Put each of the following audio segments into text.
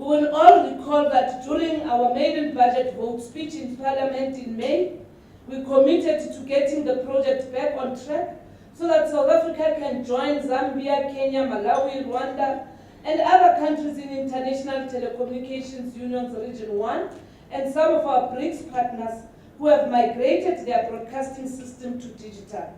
We will all recall that during our maiden budget vote speech in Parliament in May, we committed to getting the project back on track so that South Africa can join Zambia, Kenya, Malawi, Rwanda, and other countries in International Telecommunications Union's Region 1 and some of our BRICS partners who have migrated their broadcasting system to digital.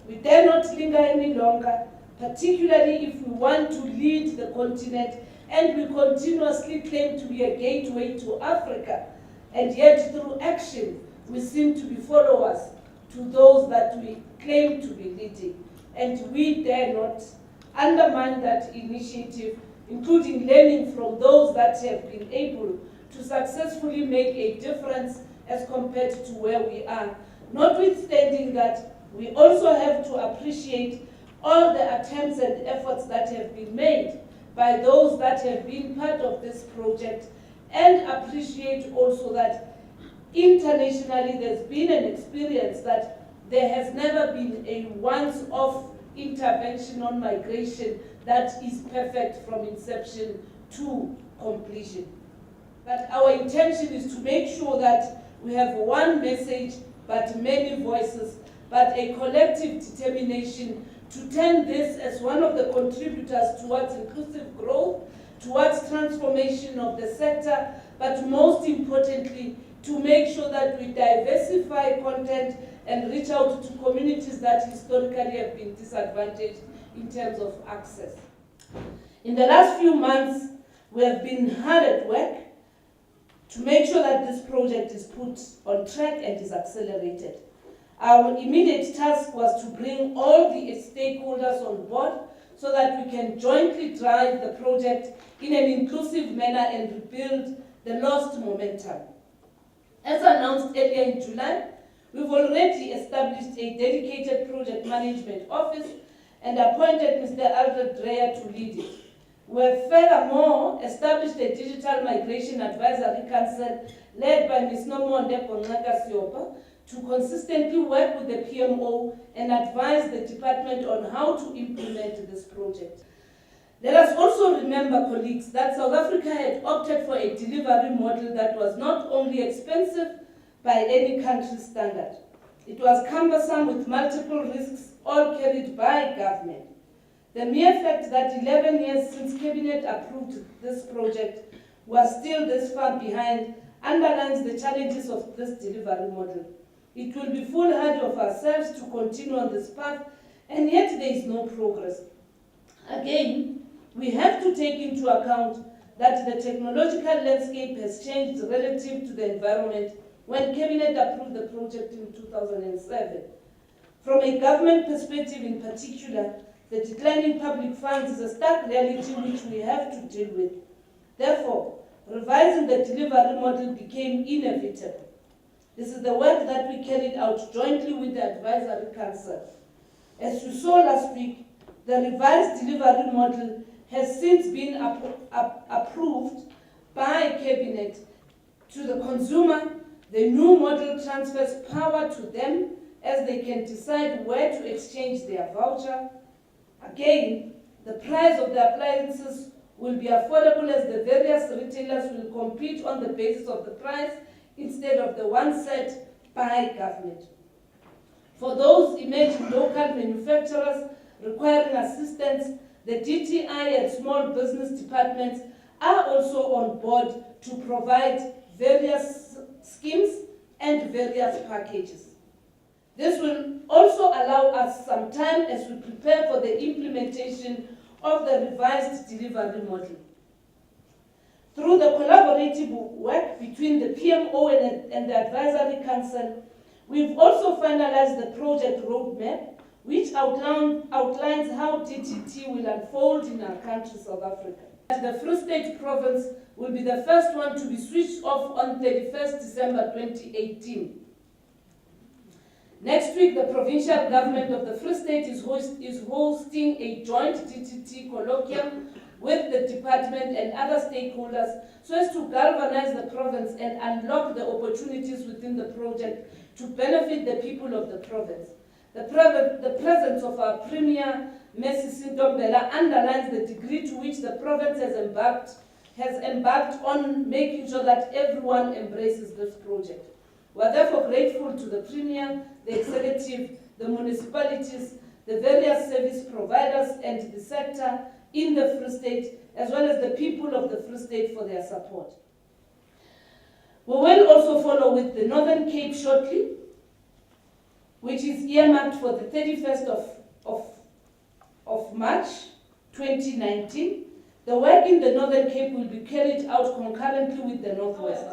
We dare not linger any longer, particularly if we want to lead the continent and we continuously claim to be a gateway to Africa, and yet through action we seem to be followers to those that we claim to be leading. And we dare not undermine that initiative, including learning from those that have been able to successfully make a difference as compared to where we are, notwithstanding that we also have to appreciate all the attempts and efforts that have been made by those that have been part of this project, and appreciate also that internationally there's been an experience that there has never been a once-off intervention on migration that is perfect from inception to completion. But our intention is to make sure that we have one message but many voices, but a collective determination to turn this as one of the contributors towards inclusive growth, towards transformation of the sector, but most importantly, to make sure that we diversify content and reach out to communities that historically have been disadvantaged in terms of access. In the last few months, we have been hard at work to make sure that this project is put on track and is accelerated. Our immediate task was to bring all the stakeholders on board so that we can jointly drive the project in an inclusive manner and rebuild the lost momentum. As announced earlier in July, we've already established a dedicated project management office and appointed Mr. Alfred Dreyer to lead it. We have furthermore established a Digital Migration Advisory Council led by Ms. Nomonde Siopa to consistently work with the PMO and advise the department on how to implement this project. Let us also remember, colleagues, that South Africa had opted for a delivery model that was not only expensive by any country's standard. It was cumbersome with multiple risks, all carried by government. The mere fact that 11 years since Cabinet approved this project was still this far behind underlines the challenges of this delivery model. It will be foolhardy of ourselves to continue on this path, and yet there is no progress. Again, we have to take into account that the technological landscape has changed relative to the environment when Cabinet approved the project in 2007. From a government perspective in particular, the declining public funds is a stark reality which we have to deal with. Therefore, revising the delivery model became inevitable. This is the work that we carried out jointly with the Advisory Council. As you saw last week, the revised delivery model has since been approved by Cabinet to the consumer. The new model transfers power to them as they can decide where to exchange their voucher. Again, the price of the appliances will be affordable as the various retailers will compete on the basis of the price instead of the one set by government. For those emerging local manufacturers requiring assistance, the DTI and small business departments are also on board to provide various schemes and various packages. This will also allow us some time as we prepare for the implementation of the revised delivery model. Through the collaborative work between the PMO and the Advisory Council, we've also finalized the project roadmap, which outlines how DTT will unfold in our country, South Africa. The Free State province will be the first one to be switched off on 31st December 2018. Next week, the provincial government of the Free State is hosting a joint DTT colloquium with the department and other stakeholders so as to galvanize the province and unlock the opportunities within the project to benefit the people of the province. The presence of our Premier, Messi Sintombela, underlines the degree to which the province has embarked has embarked on making sure that everyone embraces this project. We are therefore grateful to the Premier, the Executive, the municipalities, the various service providers and the sector in the Free State, as well as the people of the Free State for their support. We will also follow with the Northern Cape shortly, which is earmarked for the 31st of March 2019. The work in the Northern Cape will be carried out concurrently with the Northwest.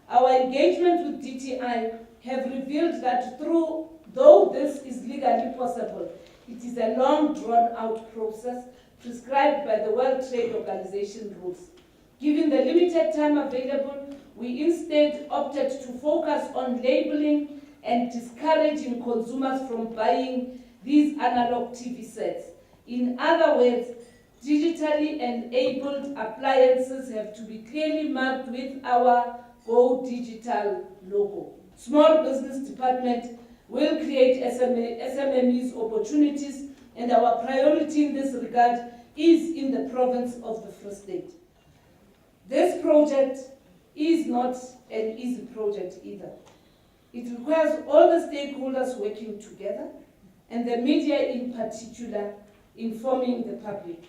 Our engagement with DTI have revealed that though this is legally possible, it is a long drawn-out process prescribed by the World Trade Organization rules. Given the limited time available, we instead opted to focus on labeling and discouraging consumers from buying these analog TV sets. In other words, digitally enabled appliances have to be clearly marked with our Go Digital logo. Small Business Department will create SMMEs opportunities, and our priority in this regard is in the province of the Free State. This project is not an easy project either. It requires all the stakeholders working together, and the media in particular, informing the public.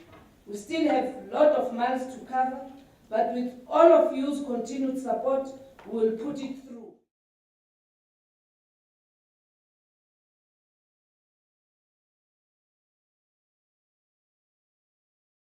We still have a lot of miles to cover, but with all of you's continued support, we will put it through.